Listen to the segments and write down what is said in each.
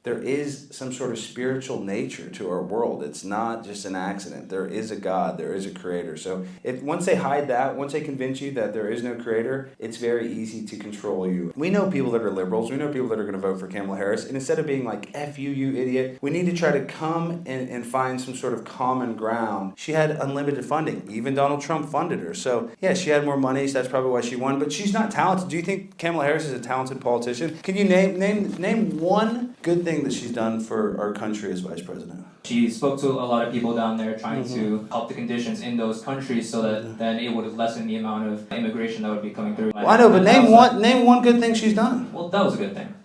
there is some sort of spiritual nature to our world. It's not just an accident. There is a God, there is a creator. So once they hide that, once they convince you that there is no creator, it's very easy to control you. We know people that are liberals, we know people that are going to vote for Kamala Harris, and instead of being like, F you, you idiot, we need to try to come and find some sort of common ground. She had unlimited funding. Even Donald Trump funded her. So yeah, she had more money, so that's probably why she won, but she's not talented. Do you think Kamala Harris is a talented politician? Can you name one good thing that she's done for our country as vice president? She spoke to a lot of people down there trying to help the conditions in those countries so that then it would lessen the amount of immigration that would be coming through. Well, I know, but name one good thing she's done. Well, that was a good thing.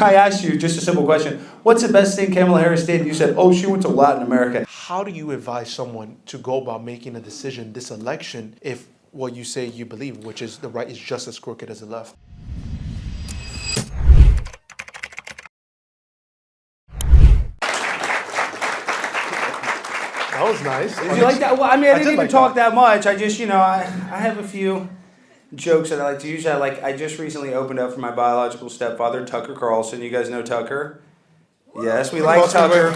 I asked you just a simple question. What's the best thing Kamala Harris did? And you said, oh, she went to Latin America. How do you advise someone to go about making a decision this election if what you say you believe, which is the right is just as crooked as the left? That was nice. Did you like that? Well, I mean, I didn't even like talk that much. I just, I have a few jokes that I like to use. I just recently opened up for my biological stepfather, Tucker Carlson. You guys know Tucker? Yes, we like Tucker.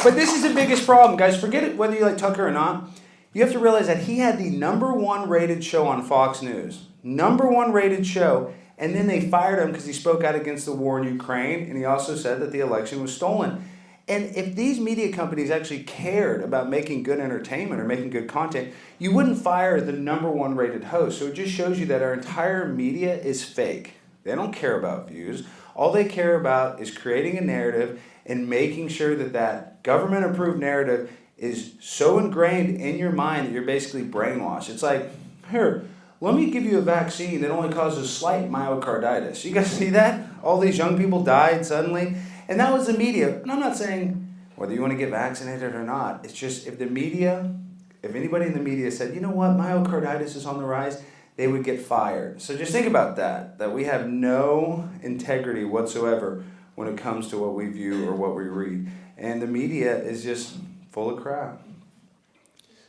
But this is the biggest problem, guys. Forget it whether you like Tucker or not. You have to realize that he had the #1 rated show on Fox News. #1 rated show. And then they fired him because he spoke out against the war in Ukraine. And he also said that the election was stolen. And if these media companies actually cared about making good entertainment or making good content, you wouldn't fire the #1 rated host. So it just shows you that our entire media is fake. They don't care about views. All they care about is creating a narrative and making sure that that government-approved narrative is so ingrained in your mind that you're basically brainwashed. It's like, here, let me give you a vaccine that only causes slight myocarditis. You guys see that? All these young people died suddenly. And that was the media. And I'm not saying whether you want to get vaccinated or not. It's just if anybody in the media said, you know what, myocarditis is on the rise, they would get fired. So just think about that we have no integrity whatsoever when it comes to what we view or what we read. And the media is just full of crap.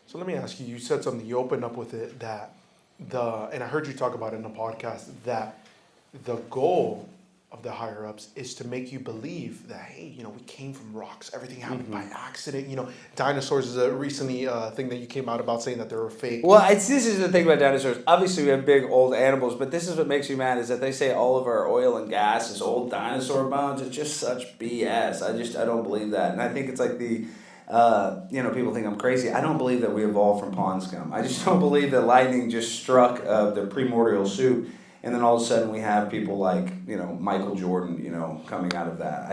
So let me ask you, you said something, you opened up with it and I heard you talk about it in the podcast, that the goal of the higher ups is to make you believe that, hey, we came from rocks. Everything happened by accident. Dinosaurs is a recently thing that you came out about saying that they were fake. Well, this is the thing about dinosaurs. Obviously, we have big old animals, but this is what makes me mad is that they say all of our oil and gas is old dinosaur bones. It's just such BS. I don't believe that. And I think it's like people think I'm crazy. I don't believe that we evolved from pond scum. I just don't believe that lightning just struck the primordial soup. And then all of a sudden we have people like, Michael Jordan, coming out of that.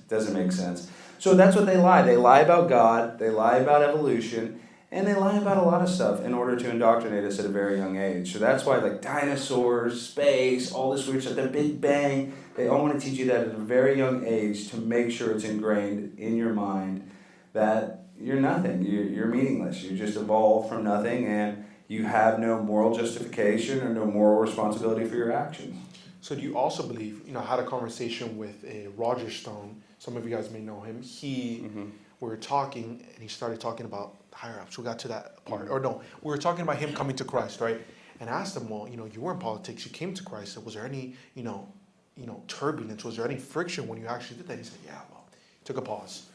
Doesn't make sense. So that's what they lie. They lie about God, they lie about evolution, and they lie about a lot of stuff in order to indoctrinate us at a very young age. So that's why dinosaurs, space, all this weird stuff, the Big Bang, they all want to teach you that at a very young age to make sure it's ingrained in your mind that you're nothing, you're meaningless. You just evolved from nothing and you have no moral justification or no moral responsibility for your actions. So do you also believe, I had a conversation with Roger Stone. Some of you guys may know him. We were talking, and he started talking about higher ups. We got to that part. Or no, we were talking about him coming to Christ, right? And I asked him, well, you were in politics. You came to Christ. So was there any, turbulence? Was there any friction when you actually did that? He said, yeah, well, took a pause.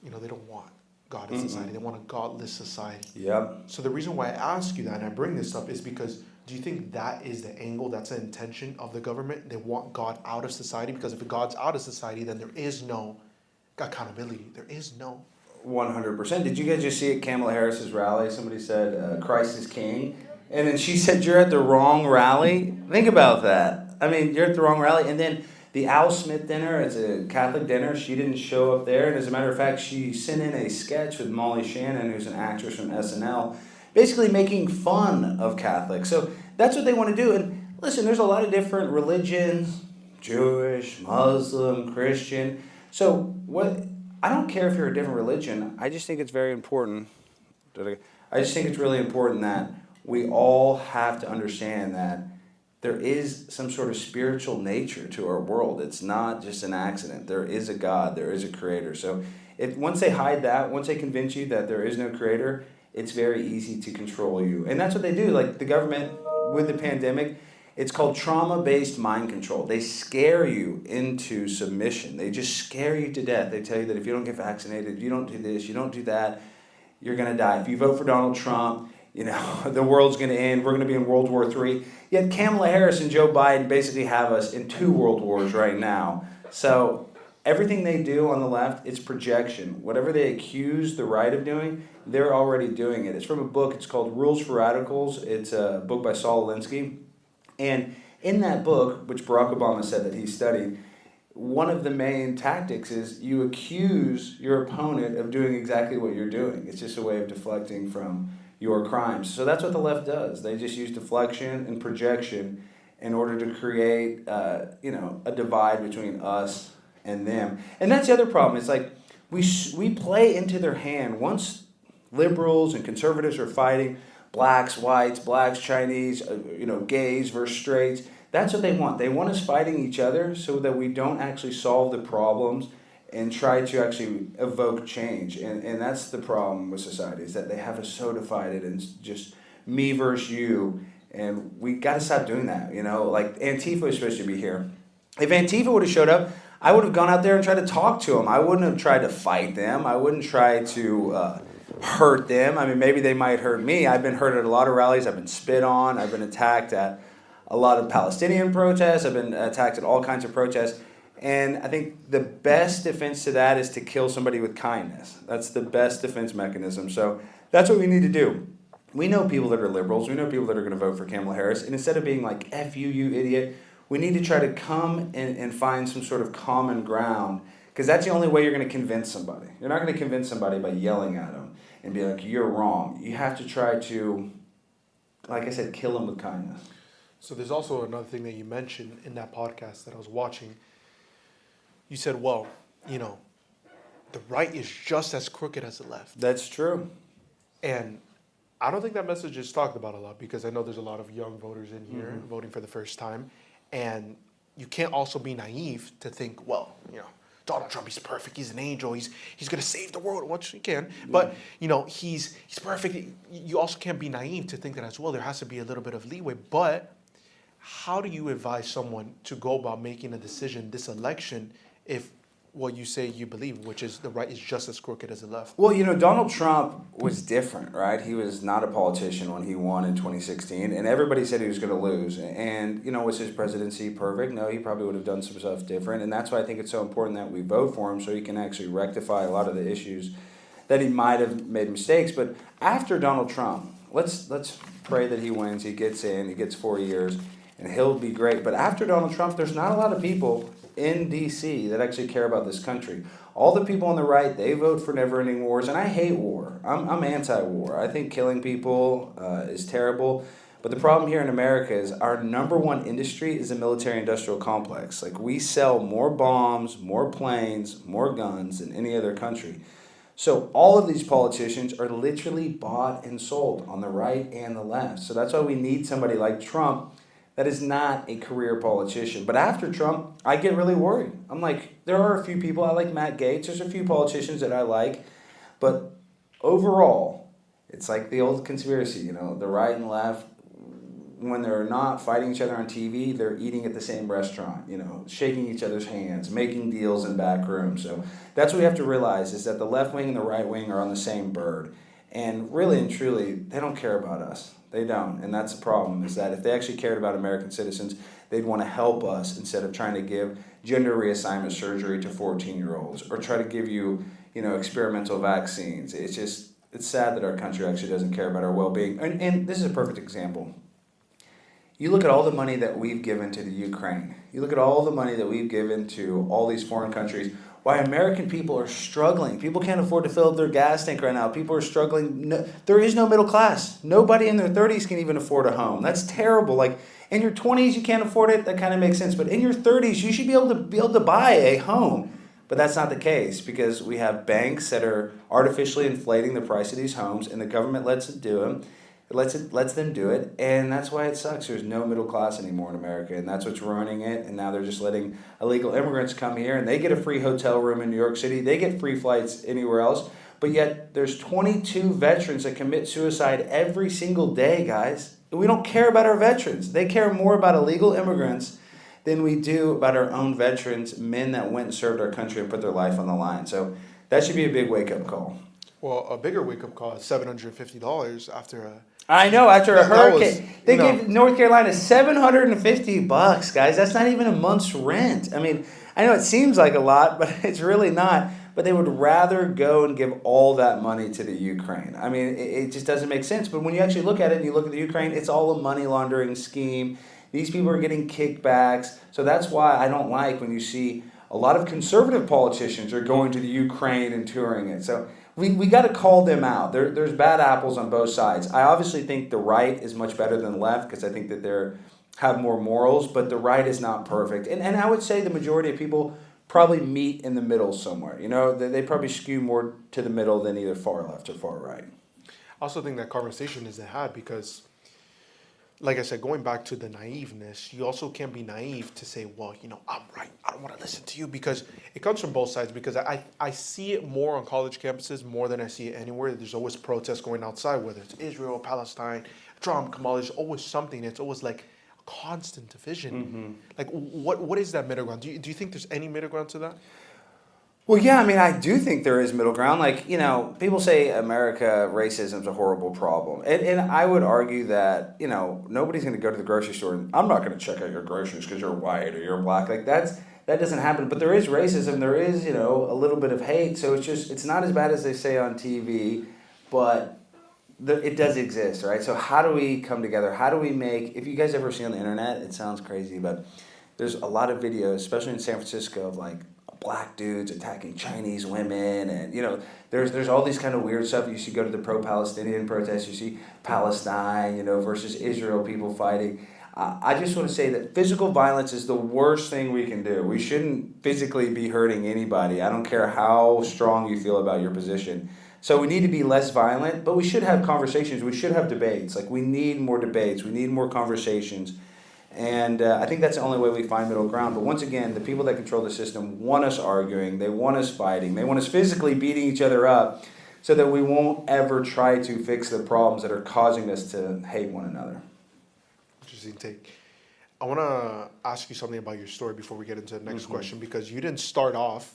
They don't want God in society. They want a godless society. Yep. So the reason why I ask you that and I bring this up is because do you think that is the angle, that's the intention of the government? They want God out of society? Because if God's out of society, then there is no accountability. There is no. 100%. Did you guys just see at Kamala Harris's rally? Somebody said, Christ is king. And then she said, you're at the wrong rally. Think about that. I mean, you're at the wrong rally. And then the Al Smith dinner, it's a Catholic dinner. She didn't show up there. And as a matter of fact, she sent in a sketch with Molly Shannon, who's an actress from SNL, basically making fun of Catholics. So that's what they want to do. And listen, there's a lot of different religions, Jewish, Muslim, Christian. So I don't care if you're a different religion. I just think it's very important. I just think it's really important that we all have to understand that there is some sort of spiritual nature to our world. It's not just an accident. There is a God. There is a creator. So once they hide that, once they convince you that there is no creator, it's very easy to control you. And that's what they do. Like the government with the pandemic, It's called trauma-based mind control. They scare you into submission. They just scare you to death. They tell you that if you don't get vaccinated, you don't do this, you don't do that, you're going to die. If you vote for Donald Trump, the world's going to end. We're going to be in World War III. Yet Kamala Harris and Joe Biden basically have us in 2 world wars right now. So everything they do on the left, it's projection. Whatever they accuse the right of doing, they're already doing it. It's from a book. It's called Rules for Radicals. It's a book by Saul Alinsky. And in that book, which Barack Obama said that he studied, one of the main tactics is you accuse your opponent of doing exactly what you're doing. It's just a way of deflecting from your crimes. So that's what the left does. They just use deflection and projection in order to create, a divide between us and them. And that's the other problem. It's like we play into their hand. Once liberals and conservatives are fighting, blacks, whites, blacks, Chinese, gays versus straights. That's what they want. They want us fighting each other so that we don't actually solve the problems and try to actually evoke change. And that's the problem with society, is that they have us so divided and just me versus you. And we got to stop doing that. Like Antifa was supposed to be here. If Antifa would have showed up, I would have gone out there and tried to talk to them. I wouldn't have tried to fight them. I wouldn't try to hurt them. I mean, maybe they might hurt me. I've been hurt at a lot of rallies. I've been spit on. I've been attacked at a lot of Palestinian protests. I've been attacked at all kinds of protests. And I think the best defense to that is to kill somebody with kindness. That's the best defense mechanism. So that's what we need to do. We know people that are liberals. We know people that are going to vote for Kamala Harris. And instead of being like, F you, you idiot, we need to try to come and find some sort of common ground, because that's the only way you're going to convince somebody. You're not going to convince somebody by yelling at them and be like, you're wrong. You have to try to, like I said, kill them with kindness. So there's also another thing that you mentioned in that podcast that I was watching. You said, well, the right is just as crooked as the left. That's true. And I don't think that message is talked about a lot, because I know there's a lot of young voters in here voting for the first time. And you can't also be naive to think, well, Donald Trump, he's perfect. He's an angel. He's going to save the world, which he can. But, he's perfect. You also can't be naive to think that as well. There has to be a little bit of leeway. But how do you advise someone to go about making a decision this election if what you say you believe, which is the right is just as crooked as the left? Well, Donald Trump was different, right? He was not a politician when he won in 2016, and everybody said he was going to lose. And, was his presidency perfect? No, he probably would have done some stuff different. And that's why I think it's so important that we vote for him, so he can actually rectify a lot of the issues that he might have made mistakes. But after Donald Trump, let's pray that he wins, he gets in, he gets 4 years, and he'll be great. But after Donald Trump, there's not a lot of people in D.C. that actually care about this country. All the people on the right, they vote for never-ending wars, and I hate war. I'm anti-war. I think killing people is terrible. But the problem here in America is our number one industry is the military-industrial complex. Like, we sell more bombs, more planes, more guns than any other country. So all of these politicians are literally bought and sold on the right and the left. So that's why we need somebody like Trump that is not a career politician. But after Trump, I get really worried. I'm like, there are a few people. I like Matt Gaetz. There's a few politicians that I like. But overall, it's like the old conspiracy, the right and left, when they're not fighting each other on TV, they're eating at the same restaurant, shaking each other's hands, making deals in back rooms. So that's what we have to realize, is that the left wing and the right wing are on the same bird. And really and truly, they don't care about us. They don't. And that's the problem, is that if they actually cared about American citizens, they'd want to help us instead of trying to give gender reassignment surgery to 14-year-olds or try to give you, experimental vaccines. It's sad that our country actually doesn't care about our well-being. And this is a perfect example. You look at all the money that we've given to the Ukraine. You look at all the money that we've given to all these foreign countries. Why American people are struggling. People can't afford to fill up their gas tank right now. People are struggling. No, there is no middle class. Nobody in their 30s can even afford a home. That's terrible. Like, in your 20s, you can't afford it. That kind of makes sense. But in your 30s, you should be able to buy a home. But that's not the case, because we have banks that are artificially inflating the price of these homes, and the government lets it do them. It lets them do it, and that's why it sucks. There's no middle class anymore in America, and that's what's ruining it. And now they're just letting illegal immigrants come here, and they get a free hotel room in New York City. They get free flights anywhere else. But yet there's 22 veterans that commit suicide every single day, guys. we don't care about our veterans. They care more about illegal immigrants than we do about our own veterans, men that went and served our country and put their life on the line. So that should be a big wake-up call. Well, a bigger wake-up call is $750 after a... I know, after a hurricane. They you know, gave North Carolina $750, guys. That's not even a month's rent. I mean, I know it seems like a lot, but it's really not. But they would rather go and give all that money to the Ukraine. I mean, it just doesn't make sense. But when you actually look at it and you look at the Ukraine, it's all a money laundering scheme. These people are getting kickbacks. So that's why I don't like when you see a lot of conservative politicians are going to the Ukraine and touring it. So we got to call them out. There's bad apples on both sides. I obviously think the right is much better than the left because I think that they have more morals, but the right is not perfect. And I would say the majority of people probably meet in the middle somewhere. You know, they probably skew more to the middle than either far left or far right. I also think that conversation isn't had because, like I said, going back to the naiveness, you also can't be naive to say, well, you know, I'm right. I don't want to listen to you, because it comes from both sides. Because I see it more on college campuses more than I see it anywhere. There's always protests going outside, whether it's Israel, Palestine, Trump, Kamala. There's always something. It's always like a constant division. Like, what is that middle ground? Do you think there's any middle ground to that? Well, yeah, I mean, I do think there is middle ground. Like, you know, people say America, racism is a horrible problem. And I would argue that, you know, nobody's going to go to the grocery store and I'm not going to check out your groceries because you're white or you're black. Like, that doesn't happen. But there is racism. There is, you know, a little bit of hate. So it's not as bad as they say on TV, but it does exist, right? So how do we come together? How do we make, if you guys ever see on the internet, it sounds crazy, but there's a lot of videos, especially in San Francisco, of like, black dudes attacking Chinese women, and you know there's all these kind of weird stuff. You see, go to the pro-Palestinian protests, you see Palestine, you know, versus Israel, people fighting. I just want to say that physical violence is the worst thing we can do. We shouldn't physically be hurting anybody. I don't care how strong you feel about your position. So we need to be less violent, but we should have conversations. We should have debates. Like, we need more debates. We need more conversations. And I think that's the only way we find middle ground. But once again, the people that control the system want us arguing. They want us fighting. They want us physically beating each other up so that we won't ever try to fix the problems that are causing us to hate one another. Interesting take. I want to ask you something about your story before we get into the next question, because you didn't start off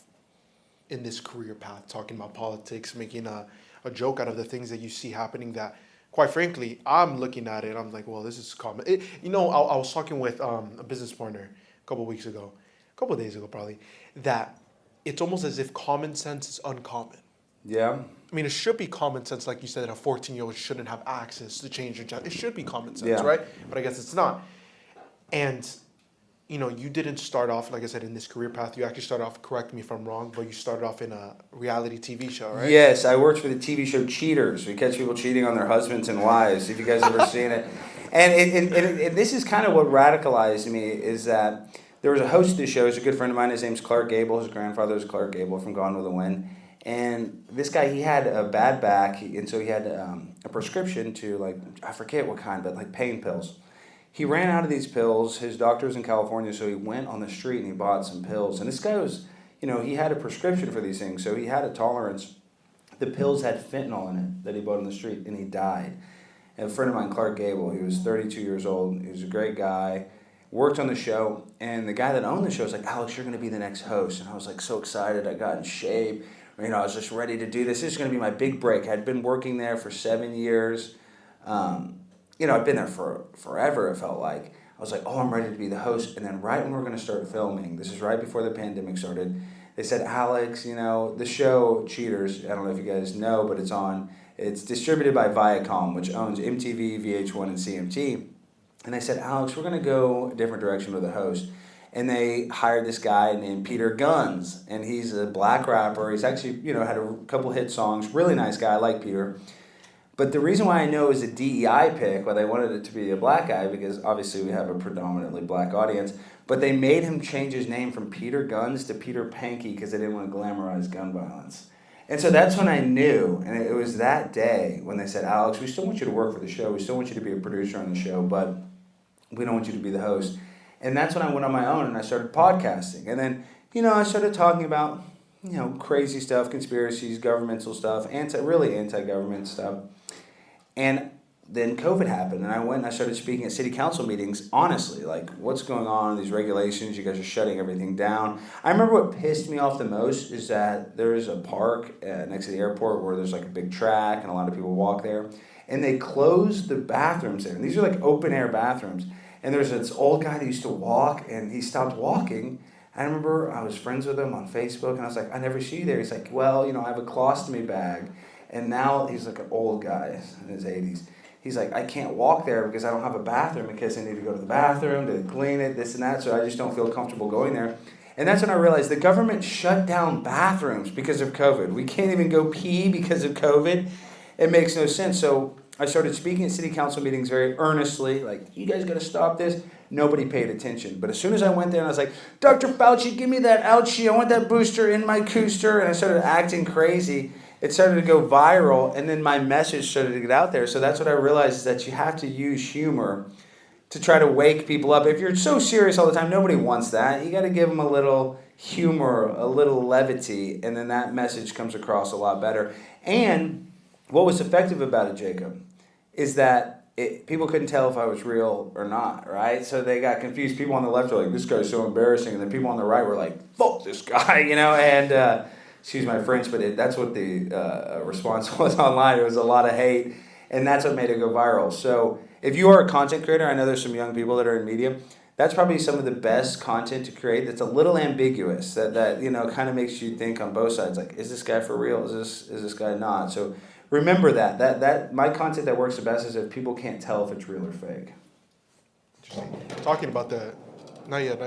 in this career path talking about politics, making a joke out of the things that you see happening that, quite frankly, I'm looking at it, I'm like, well, this is common. I was talking with a business partner a couple days ago probably, that it's almost as if common sense is uncommon. Yeah. I mean, it should be common sense, like you said, that a 14-year-old shouldn't have access to change your gender. It should be common sense, right? But I guess it's not. And, you know, you didn't start off, like I said, in this career path. You actually started off, correct me if I'm wrong, but you started off in a reality TV show, right? Yes, I worked for the TV show Cheaters. We catch people cheating on their husbands and wives, if you guys ever seen it. And this is kind of what radicalized me, is that there was a host of the show. He's a good friend of mine. His name's Clark Gable. His grandfather was Clark Gable from Gone with the Wind. And this guy, he had a bad back, and so he had a prescription to, like, I forget what kind, but like pain pills. He ran out of these pills. His doctor was in California, so he went on the street and he bought some pills. And this guy was, you know, he had a prescription for these things, so he had a tolerance. The pills had fentanyl in it that he bought on the street, and he died. And a friend of mine, Clark Gable, he was 32 years old. He was a great guy, worked on the show, and the guy that owned the show was like, Alex, you're going to be the next host. And I was like so excited. I got in shape. You know, I was just ready to do this. This is going to be my big break. I'd been working there for 7 years. You know, I'd been there for forever, it felt like. I was like, oh, I'm ready to be the host. And then right when we were going to start filming, this is right before the pandemic started, they said, Alex, you know, the show Cheaters, I don't know if you guys know, but it's distributed by Viacom, which owns MTV, VH1, and CMT. And they said, Alex, we're going to go a different direction with the host. And they hired this guy named Peter Guns, and he's a black rapper. He's actually, you know, had a couple hit songs. Really nice guy. I like Peter. But the reason why I know is a DEI pick, why they wanted it to be a black guy, because obviously we have a predominantly black audience, but they made him change his name from Peter Guns to Peter Panky because they didn't want to glamorize gun violence. And so that's when I knew, and it was that day when they said, Alex, we still want you to work for the show. We still want you to be a producer on the show, but we don't want you to be the host. And that's when I went on my own and I started podcasting. And then, you know, I started talking about, you know, crazy stuff, conspiracies, governmental stuff, really anti-government stuff. And then COVID happened, and I went and I started speaking at city council meetings, honestly, like, what's going on, these regulations, you guys are shutting everything down. I remember what pissed me off the most is that there's a park next to the airport where there's like a big track and a lot of people walk there, and they closed the bathrooms there. And these are like open air bathrooms. And there's this old guy that used to walk, and he stopped walking. I remember I was friends with him on Facebook, and I was like, I never see you there. He's like, well, I have a colostomy bag. And now he's like an old guy in his 80s. He's like, I can't walk there because I don't have a bathroom in case I need to go to the bathroom to clean it, this and that, so I just don't feel comfortable going there. And that's when I realized the government shut down bathrooms because of COVID. We can't even go pee because of COVID. It makes no sense. So I started speaking at city council meetings very earnestly, like, you guys got to stop this. Nobody paid attention. But as soon as I went there and I was like, Dr. Fauci, give me that ouchie. I want that booster in my cooster. And I started acting crazy. It started to go viral, and then my message started to get out there. So that's what I realized, is that you have to use humor to try to wake people up. If you're so serious all the time, nobody wants that. You got to give them a little humor, a little levity, and then that message comes across a lot better. And what was effective about it, Jacob, is that people couldn't tell if I was real or not, right? So they got confused. People on the left were like, this guy's so embarrassing. And then people on the right were like, fuck this guy, and excuse my French, but that's what the response was online. It was a lot of hate, and that's what made it go viral. So if you are a content creator, I know there's some young people that are in media, that's probably some of the best content to create that's a little ambiguous, that kind of makes you think on both sides, like, is this guy for real? Is this guy not? So remember that my content that works the best is if people can't tell if it's real or fake. Interesting. Talking about the, not yet.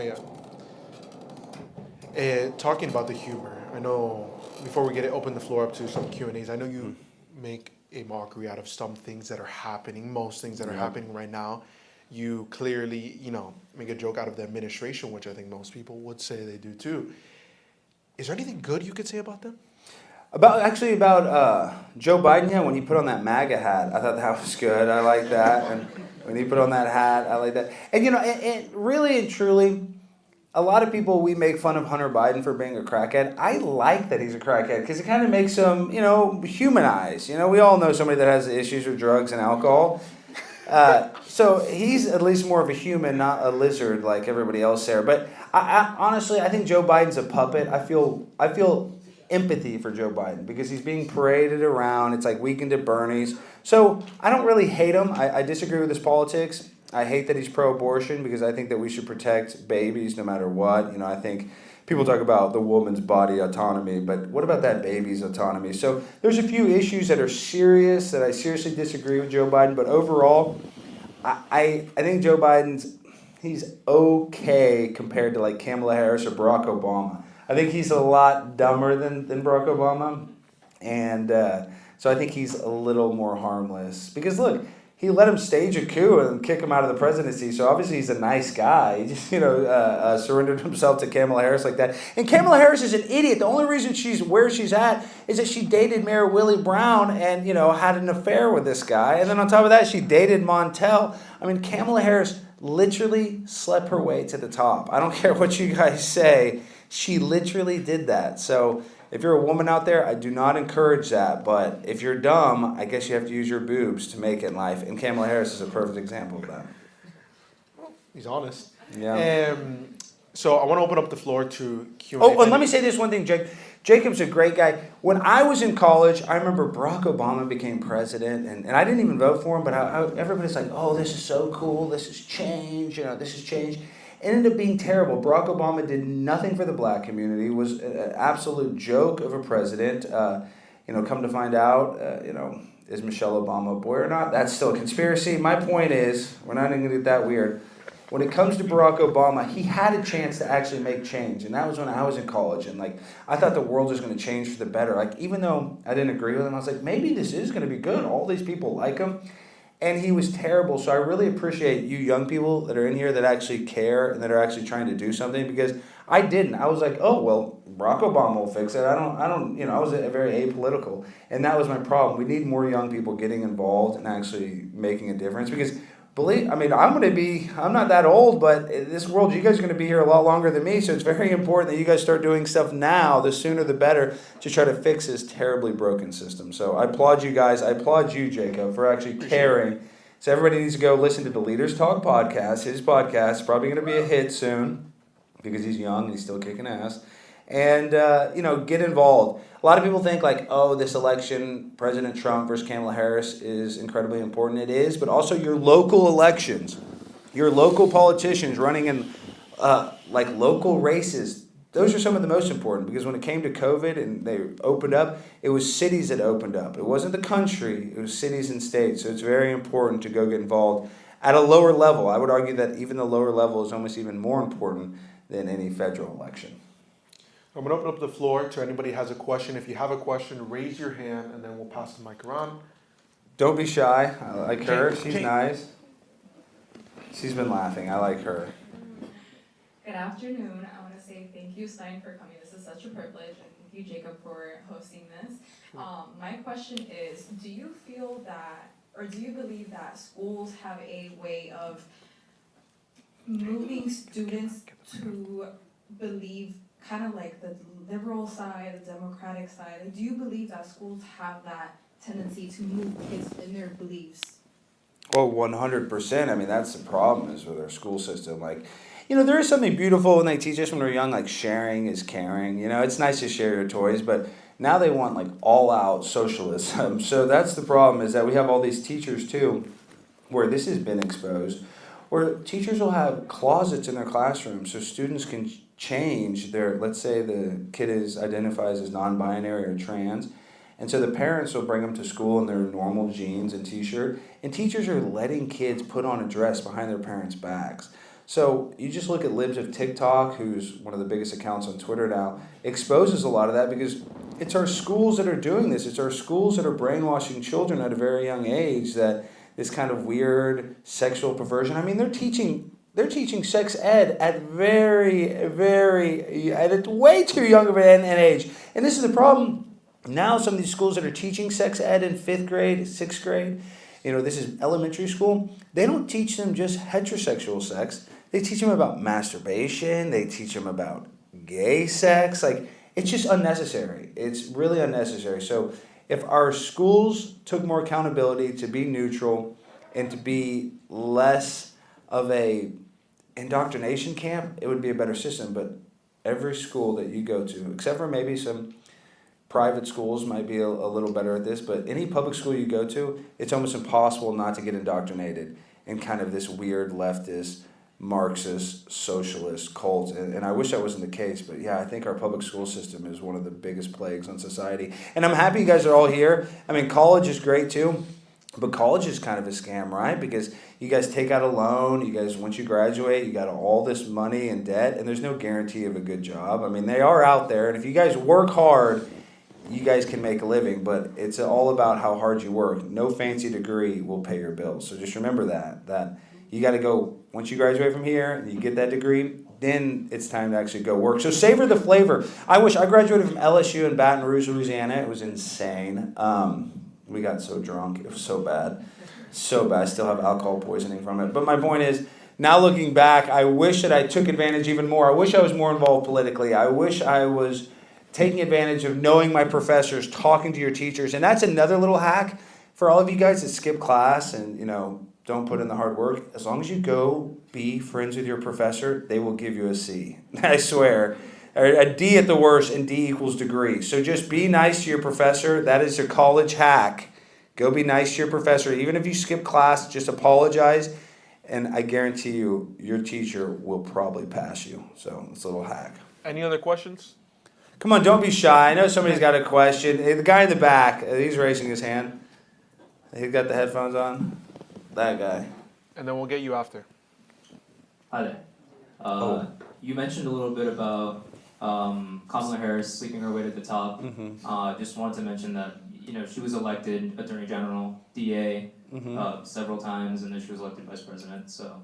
Talking about the humor, I know, before we open the floor up to some Q&As, I know you make a mockery out of some things that are happening, most things that are happening right now. You clearly, make a joke out of the administration, which I think most people would say they do too. Is there anything good you could say about them? About Joe Biden, yeah, when he put on that MAGA hat, I thought that was good. I like that. And when he put on that hat, I like that. And, and really and truly, a lot of people, we make fun of Hunter Biden for being a crackhead. I like that he's a crackhead because it kind of makes him, humanized. We all know somebody that has issues with drugs and alcohol. So he's at least more of a human, not a lizard like everybody else there. But I honestly, I think Joe Biden's a puppet. I feel empathy for Joe Biden because he's being paraded around. It's like Weekend at Bernie's. So I don't really hate him. I disagree with his politics. I hate that he's pro-abortion because I think that we should protect babies no matter what. I think people talk about the woman's body autonomy, but what about that baby's autonomy? So there's a few issues that are serious that I seriously disagree with Joe Biden, but overall, I think Joe he's okay compared to like Kamala Harris or Barack Obama. I think he's a lot dumber than Barack Obama, and so I think he's a little more harmless. Because look, he let him stage a coup and kick him out of the presidency, so obviously he's a nice guy. He just, surrendered himself to Kamala Harris like that. And Kamala Harris is an idiot. The only reason she's where she's at is that she dated Mayor Willie Brown and, had an affair with this guy. And then on top of that, she dated Montel. I mean, Kamala Harris literally slept her way to the top. I don't care what you guys say. She literally did that. So if you're a woman out there, I do not encourage that. But if you're dumb, I guess you have to use your boobs to make it in life. And Kamala Harris is a perfect example of that. Well, he's honest. Yeah. So I want to open up the floor to Q&A. Oh, and let me say this one thing, Jake. Jacob's a great guy. When I was in college, I remember Barack Obama became president, and I didn't even vote for him, but everybody's like, oh, this is so cool, this is change, this is change. It ended up being terrible. Barack Obama did nothing for the black community, was an absolute joke of a president. Come to find out, is Michelle Obama a boy or not? That's still a conspiracy. My point is, we're not even going to get that weird. When it comes to Barack Obama, he had a chance to actually make change, and that was when I was in college, and I thought the world was going to change for the better. Even though I didn't agree with him, I was like, maybe this is going to be good. All these people like him, and he was terrible. So I really appreciate you young people that are in here that actually care and that are actually trying to do something, because I didn't. I was like, oh well, Barack Obama will fix it. I was very apolitical, and that was my problem. We need more young people getting involved and actually making a difference, because I'm not that old, but in this world, you guys are going to be here a lot longer than me, so it's very important that you guys start doing stuff now, the sooner the better, to try to fix this terribly broken system. So I applaud you guys. I applaud you, Jacob, for actually caring. So everybody needs to go listen to the Leaders Talk podcast. His podcast is probably going to be a hit soon because he's young and he's still kicking ass. And, get involved. A lot of people think this election, President Trump versus Kamala Harris is incredibly important. It is, but also your local elections, your local politicians running in local races. Those are some of the most important because when it came to COVID and they opened up, it was cities that opened up. It wasn't the country, it was cities and states. So it's very important to go get involved at a lower level. I would argue that even the lower level is almost even more important than any federal election. I'm going to open up the floor to anybody who has a question. If you have a question, raise your hand, and then we'll pass the mic around. Don't be shy. I like her. She's nice. She's been laughing. I like her. Good afternoon. I want to say thank you, Stein, for coming. This is such a privilege, and thank you, Jacob, for hosting this. My question is, do you feel that, or do you believe that schools have a way of moving students to believe kind of like the liberal side, the democratic side? Do you believe that schools have that tendency to move kids in their beliefs? Well, 100%. I mean, that's the problem is with our school system. There is something beautiful when they teach us when we're young, like sharing is caring. It's nice to share your toys, but now they want all-out socialism. So that's the problem is that we have all these teachers too, where this has been exposed, where teachers will have closets in their classroom so students can change their, let's say the kid identifies as non-binary or trans, and so the parents will bring them to school in their normal jeans and t-shirt, and teachers are letting kids put on a dress behind their parents' backs. So you just look at Libs of TikTok, who's one of the biggest accounts on Twitter now, exposes a lot of that because it's our schools that are doing this. It's our schools that are brainwashing children at a very young age that this kind of weird sexual perversion. I mean, they're teaching sex ed at at way too young of an age. And this is the problem. Now some of these schools that are teaching sex ed in 5th grade, 6th grade, this is elementary school, they don't teach them just heterosexual sex. They teach them about masturbation. They teach them about gay sex. It's just unnecessary. It's really unnecessary. So if our schools took more accountability to be neutral and to be less of a indoctrination camp, it would be a better system. But every school that you go to, except for maybe some private schools might be a little better at this, but any public school you go to, it's almost impossible not to get indoctrinated in kind of this weird leftist, Marxist, socialist cult. And I wish that wasn't the case, but yeah, I think our public school system is one of the biggest plagues on society. And I'm happy you guys are all here. I mean, college is great too. But college is kind of a scam, right? Because you guys take out a loan, you guys, once you graduate, you got all this money and debt, and there's no guarantee of a good job. I mean, they are out there, and if you guys work hard, you guys can make a living, but it's all about how hard you work. No fancy degree will pay your bills. So just remember that you got to go, once you graduate from here and you get that degree, then it's time to actually go work. So savor the flavor. I wish I graduated from LSU in Baton Rouge, Louisiana. It was insane. We got so drunk. It was so bad. So bad. I still have alcohol poisoning from it. But my point is, now looking back, I wish that I took advantage even more. I wish I was more involved politically. I wish I was taking advantage of knowing my professors, talking to your teachers. And that's another little hack for all of you guys that skip class and, don't put in the hard work. As long as you go be friends with your professor, they will give you a C. I swear. A D at the worst, and D equals degree. So just be nice to your professor. That is a college hack. Go be nice to your professor. Even if you skip class, just apologize. And I guarantee you, your teacher will probably pass you. So it's a little hack. Any other questions? Come on, don't be shy. I know somebody's got a question. Hey, the guy in the back, he's raising his hand. He's got the headphones on. That guy. And then we'll get you after. Hi there. You mentioned a little bit about Kamala Harris sleeping her way to the top. Mm-hmm. Just wanted to mention that she was elected Attorney General, DA, several times, and then she was elected Vice President. So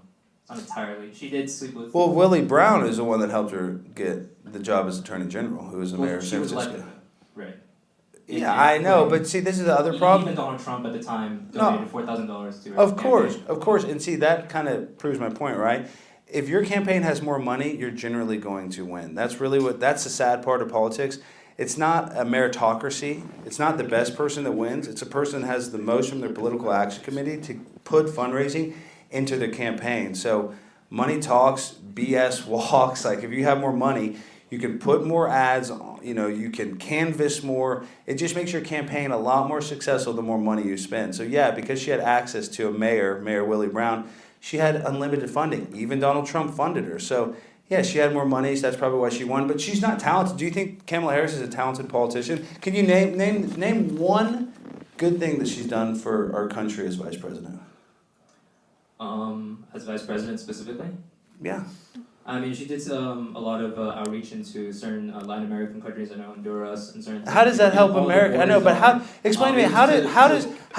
not entirely. She did sleep with. Well, Willie Brown is the one that helped her get the job as Attorney General, who was the mayor of San Francisco. Right. Yeah, I know, but see, this is the other problem. Even Donald Trump at the time No. donated $4,000 to her. Of course. And see, that kind of proves my point, right? If your campaign has more money, you're generally going to win. That's the sad part of politics. It's not a meritocracy. It's not the best person that wins. It's a person that has the most from their political action committee to put fundraising into their campaign. So money talks, BS walks. Like if you have more money, you can put more ads on, you can canvas more. It just makes your campaign a lot more successful the more money you spend. So yeah, because she had access to a Mayor Willie Brown, she had unlimited funding. Even Donald Trump funded her. So yeah, she had more money, so that's probably why she won. But she's not talented. Do you think Kamala Harris is a talented politician? Can you name one good thing that she's done for our country as vice president? As vice president specifically? Yeah. I mean, she did a lot of outreach into certain Latin American countries. I know Honduras and certain. How does that help America? I know, but explain to me how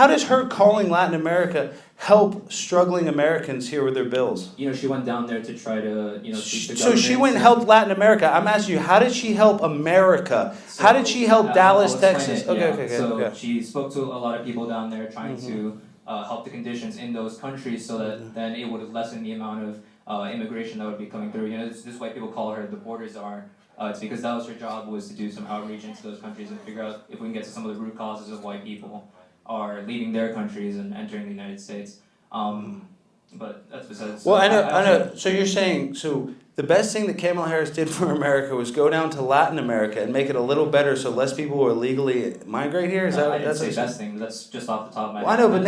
does her calling Latin America help struggling Americans here with their bills? She went down there to try to speak to So she went and helped Latin America. I'm asking you, how did she help America? How did she help Dallas, Texas? Okay. So she spoke to a lot of people down there trying to help the conditions in those countries so that then it would lessen the amount of immigration that would be coming through. This is why people call her the border czar. It's because that was her job, was to do some outreach into those countries and figure out if we can get to some of the root causes of why people are leaving their countries and entering the United States. But that's besides. Well, I know. So you're saying, the best thing that Kamala Harris did for America was go down to Latin America and make it a little better so less people will illegally migrate here? I didn't say best thing. That's just off the top of my head. I know, but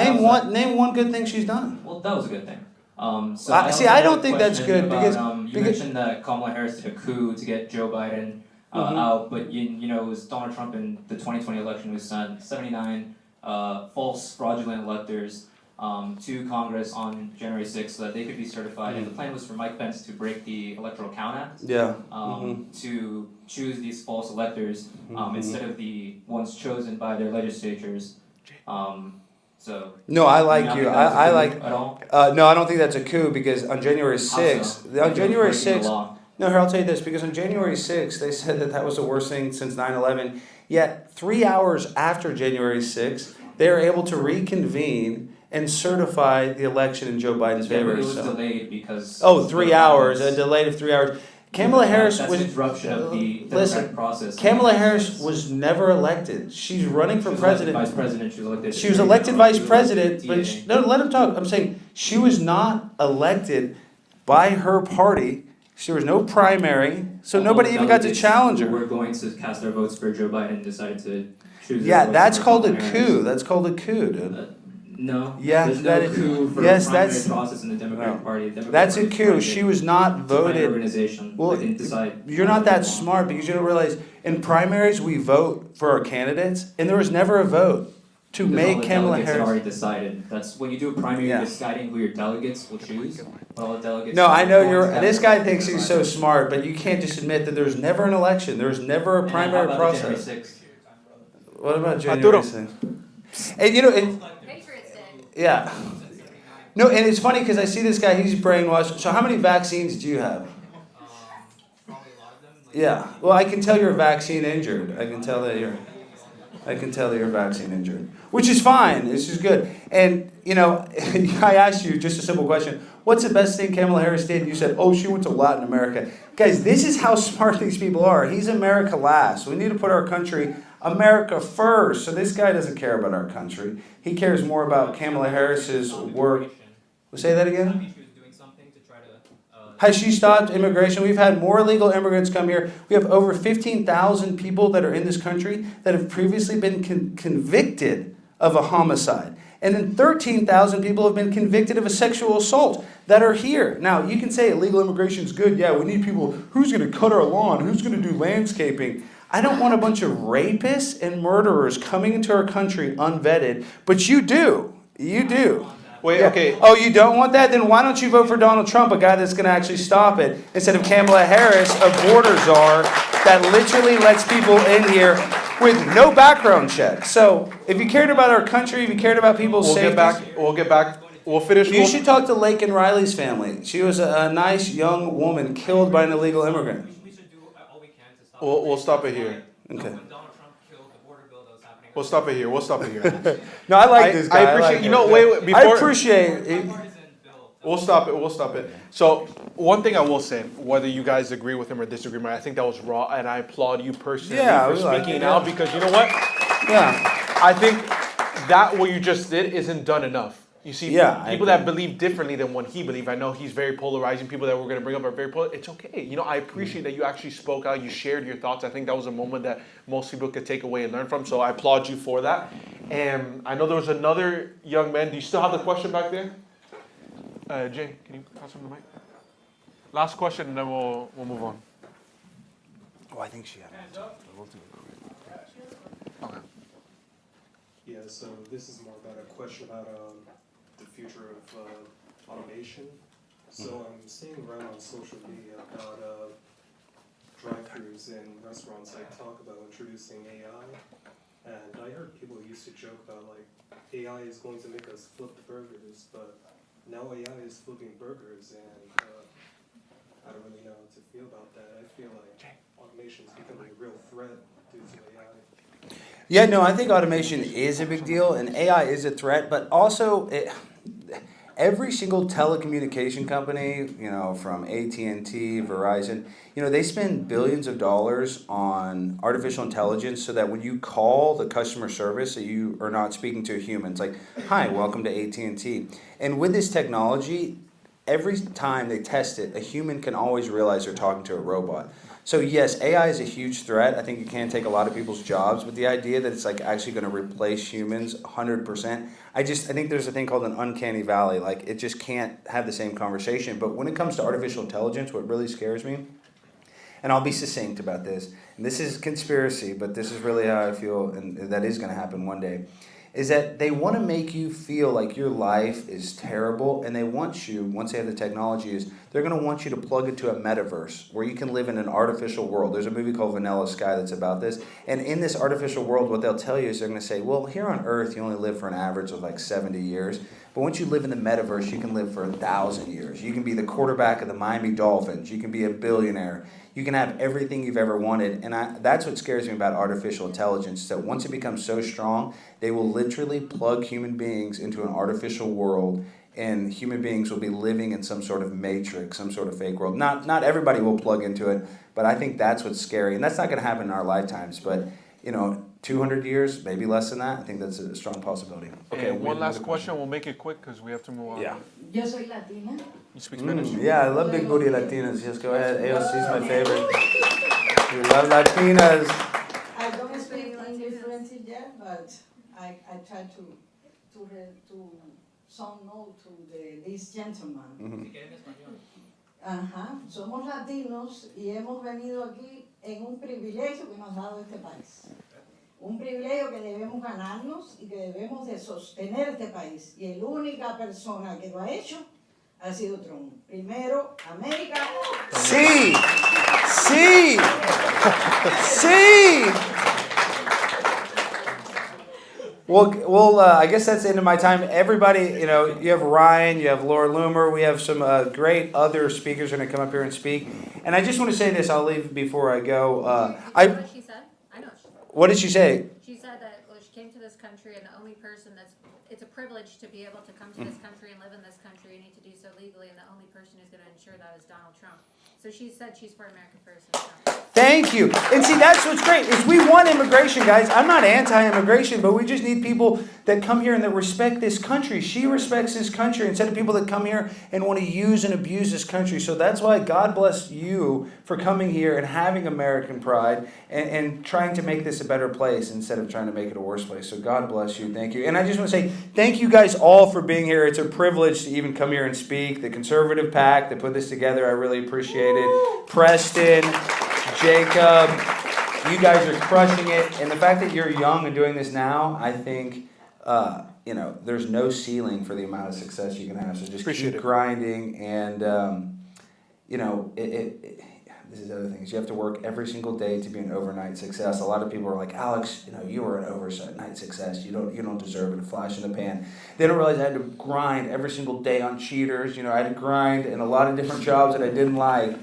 name one good thing she's done. Well, that was a good thing. I don't think that's good because you mentioned that Kamala Harris did a coup to get Joe Biden out, but it was Donald Trump in the 2020 election who sent 79 false fraudulent electors to Congress on January 6th so that they could be certified. And the plan was for Mike Pence to break the Electoral Count Act to choose these false electors instead of the ones chosen by their legislatures. No, I like you. I like. At all? No, I don't think that's a coup because on January 6th, no, here, I'll tell you this, because on January 6th, they said that was the worst thing since 9/11. Yet 3 hours after January 6th, they were able to reconvene and certify the election in Joe Biden's favor. It was delayed because. 3 hours, a delay of 3 hours. Kamala Harris was disruption of the democratic process. Kamala Harris was never elected. She's running for president. Vice president. She was elected vice president, but no, let him talk. I'm saying she was not elected by her party. There was no primary, so nobody even got to challenge her. We're going to cast our votes for Joe Biden and decided to choose. Yeah, that's called a coup. That's called a coup, dude. No. Yeah, there's no coup for yes, primary that's process in the Democratic Party. That's a coup. She was not voted. Organization. Well, you're not that smart because you don't realize in primaries we vote for our candidates, and there was never a vote to make Kamala Harris. Had already decided. That's when you do a primary, you're deciding who your delegates will choose. All the delegates. No, I know this guy thinks he's so smart, but you can't just admit that there's never an election. There was never a primary process. What about January 6th? And yeah. No, and it's funny because I see this guy, he's brainwashed. So how many vaccines do you have? Probably a lot of them. Yeah. Well, I can tell you're vaccine injured. I can tell that you're vaccine injured, which is fine. This is good. And, I asked you just a simple question. What's the best thing Kamala Harris did? And you said, she went to Latin America. Guys, this is how smart these people are. He's America last. We need to put our country America first. So this guy doesn't care about our country. He cares more about Kamala Harris's work. Say that again? Has she stopped immigration? We've had more illegal immigrants come here. We have over 15,000 people that are in this country that have previously been convicted of a homicide. And then 13,000 people have been convicted of a sexual assault that are here. Now, you can say illegal immigration is good. Yeah, we need people. Who's going to cut our lawn? Who's going to do landscaping? I don't want a bunch of rapists and murderers coming into our country unvetted, but you do. You do. Wait, yeah. Okay. Oh, you don't want that? Then why don't you vote for Donald Trump, a guy that's going to actually stop it, instead of Kamala Harris, a border czar that literally lets people in here with no background check. So if you cared about our country, if you cared about people's safety... We'll get back. We'll finish. You should talk to Lake and Riley's family. She was a nice young woman killed by an illegal immigrant. We should do all we can to stop We'll stop it here. Okay. When Donald Trump killed the border bill that was happening We'll stop it here. No, I like this guy. I appreciate. like You know, him. wait. Before I appreciate. we'll stop it. So one thing I will say, whether you guys agree with him or disagree, I think that was raw, and I applaud you personally Yeah, for we like speaking it, out yeah. because you know what? Yeah. I think that what you just did isn't done enough. You see, Yeah, I people that agree. believe differently than what he believed. I know he's very polarizing. People that we're going to bring up are very polarizing. It's okay. You know, I appreciate that you actually spoke out. You shared your thoughts. I think that was a moment that most people could take away and learn from. So I applaud you for that. And I know there was another young man. Do you still have the question back there? Jay, can you pass him the mic? Last question, and then we'll move on. Oh, I think she had it. Okay. Yeah, so this is more about a question about the future of automation. So I'm seeing around on social media about drive-thrus in restaurants like talk about introducing AI. And I heard people used to joke about like AI is going to make us flip the burgers, but now AI is flipping burgers, and I don't really know how to feel about that. I feel like automation is becoming a real threat due to AI. Yeah, no, I think automation is a big deal, and AI is a threat, but also every single telecommunication company, you know, from AT&T, Verizon, you know, they spend billions of dollars on artificial intelligence so that when you call the customer service, that you are not speaking to a human. It's like, hi, welcome to AT&T. And with this technology, every time they test it, a human can always realize they're talking to a robot. So yes, AI is a huge threat. I think it can take a lot of people's jobs, but the idea that it's like actually going to replace humans 100%, I think there's a thing called an uncanny valley. Like it just can't have the same conversation. But when it comes to artificial intelligence, what really scares me, and I'll be succinct about this, and this is conspiracy, but this is really how I feel, and that is going to happen one day, is that they want to make you feel like your life is terrible, and they want you, once they have the technology, they're going to want you to plug into a metaverse where you can live in an artificial world. There's a movie called Vanilla Sky that's about this, and in this artificial world, what they'll tell you is they're going to say, well, here on Earth, you only live for an average of like 70 years, but once you live in the metaverse, you can live for 1,000 years. You can be the quarterback of the Miami Dolphins. You can be a billionaire. You can have everything you've ever wanted, and that's what scares me about artificial intelligence, that once it becomes so strong, they will literally plug human beings into an artificial world, and human beings will be living in some sort of matrix, some sort of fake world. Not everybody will plug into it, but I think that's what's scary, and that's not going to happen in our lifetimes, but, you know, 200 years, maybe less than that, I think that's a strong possibility. Okay, one last question. We'll make it quick because we have to move on. Yeah. Yo soy latina. You speak Spanish? Yeah, I love big booty Latinas. Just go ahead. AOC is my favorite. We love Latinas. I don't speak English fluently yet, but I try to sound no to this gentleman. Ajá, somos latinos y hemos venido aquí en un privilegio que nos ha dado este país. Un privilegio que debemos ganarnos y que debemos de sostener este país. Y la única persona que lo ha hecho ha sido Trump. Primero, América. Sí, sí, sí. Well, I guess that's the end of my time. Everybody, you know, you have Ryan, you have Laura Loomer, we have some great other speakers going to come up here and speak. And I just want to say this, I'll leave before I go. What she said? I know. What did she say? She said that she came to this country, and the only person it's a privilege to be able to come to this country and live in this country. You need to do so legally, and the only person who's going to ensure that is Donald Trump. So she said she's for America first. Thank you. And see, that's what's great, is we want immigration, guys. I'm not anti-immigration, but we just need people that come here and that respect this country. She respects this country instead of people that come here and want to use and abuse this country. So that's why God bless you for coming here and having American pride and trying to make this a better place instead of trying to make it a worse place. So God bless you. Thank you. And I just want to say thank you guys all for being here. It's a privilege to even come here and speak. The conservative pack that put this together, I really appreciate it. Preston, Jacob, you guys are crushing it. And the fact that you're young and doing this now, I think, you know, there's no ceiling for the amount of success you can have. So just Appreciate keep it. grinding. And, you know, this is the other thing, is you have to work every single day to be an overnight success. A lot of people are like, Alex, you know, you were an overnight success. You don't deserve it. A flash in the pan. They don't realize I had to grind every single day on Cheaters. You know, I had to grind in a lot of different jobs that I didn't like.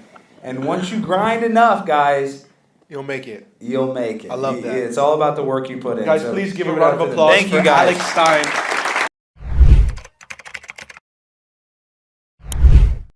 And once you grind enough, guys, You'll make it. You'll make it. I love that. It's all about the work you put in. Guys, So please give a it round up of for them. applause Thank for you, guys. Alex Stein.